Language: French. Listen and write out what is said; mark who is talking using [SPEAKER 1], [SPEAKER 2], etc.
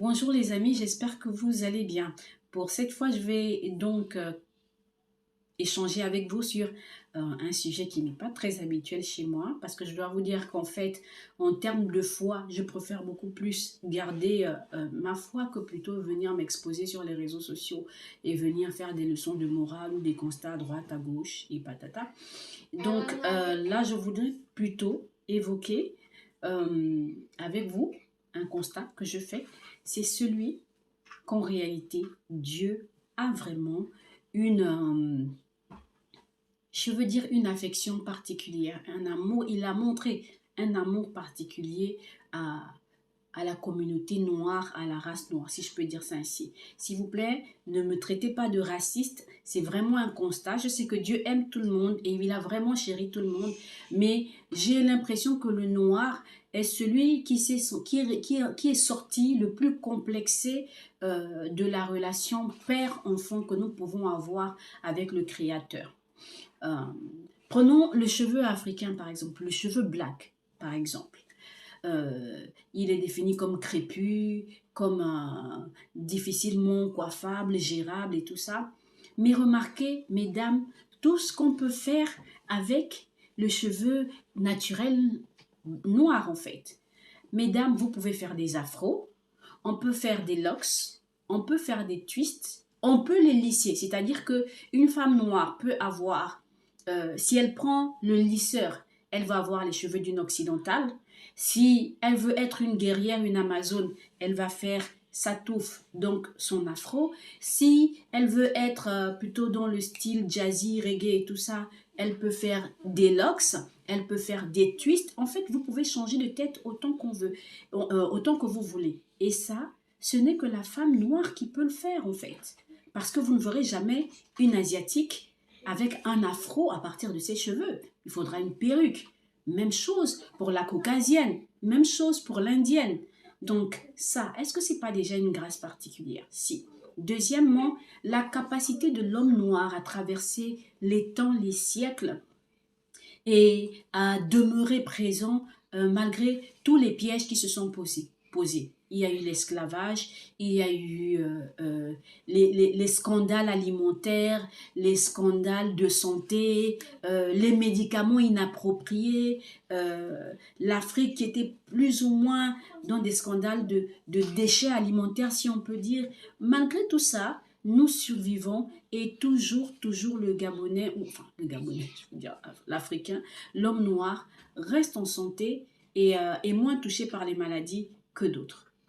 [SPEAKER 1] Bonjour les amis, j'espère que vous allez bien. Pour cette fois, je vais donc échanger avec vous sur un sujet qui n'est pas très habituel chez moi, parce que je dois vous dire qu'en fait, en termes de foi, je préfère beaucoup plus garder ma foi que plutôt venir m'exposer sur les réseaux sociaux et venir faire des leçons de morale ou des constats à droite, à gauche et patata. Donc là, je voudrais plutôt évoquer avec vous un constat que je fais, c'est celui qu'en réalité, Dieu a vraiment une, je veux dire, une affection particulière, un amour. Il a montré un amour particulier à, à la communauté noire, à la race noire, si je peux dire ça ainsi. S'il vous plaît, ne me traitez pas de raciste, c'est vraiment un constat. Je sais que Dieu aime tout le monde et il a vraiment chéri tout le monde, mais j'ai l'impression que le noir est celui qui est sorti le plus complexé de la relation père-enfant que nous pouvons avoir avec le Créateur. Euh, Prenons le cheveu africain par exemple, le cheveu black par exemple. Il est défini comme crépus, comme difficilement coiffable, gérable et tout ça. Mais remarquez, mesdames, tout ce qu'on peut faire avec le cheveu naturel noir en fait. Mesdames, vous pouvez faire des afros, on peut faire des locks, on peut faire des twists, on peut les lisser. C'est-à-dire que une femme noire peut avoir, si elle prend le lisseur, elle va avoir les cheveux d'une occidentale. Si elle veut être une guerrière, une amazone, elle va faire sa touffe, donc son afro. Si elle veut être plutôt dans le style jazzy, reggae et tout ça, elle peut faire des locks, elle peut faire des twists. En fait, vous pouvez changer de tête autant qu'on veut, autant que vous voulez. Et ça, ce n'est que la femme noire qui peut le faire en fait. Parce que vous ne verrez jamais une asiatique avec un afro à partir de ses cheveux. Il faudra une perruque. Même chose pour la caucasienne, même chose pour l'indienne. Donc ça, est-ce que c'est pas déjà une grâce particulière? Si. Deuxièmement, la capacité de l'homme noir à traverser les temps, les siècles et à demeurer présent malgré tous les pièges qui se sont posés. Il y a eu l'esclavage, il y a eu les scandales alimentaires, les scandales de santé, les médicaments inappropriés, l'Afrique qui était plus ou moins dans des scandales de déchets alimentaires, si on peut dire. Malgré tout ça, nous survivons et toujours le Gabonais, ou enfin le Gabonais, je veux dire l'Africain, l'homme noir reste en santé et est moins touché par les maladies que d'autres.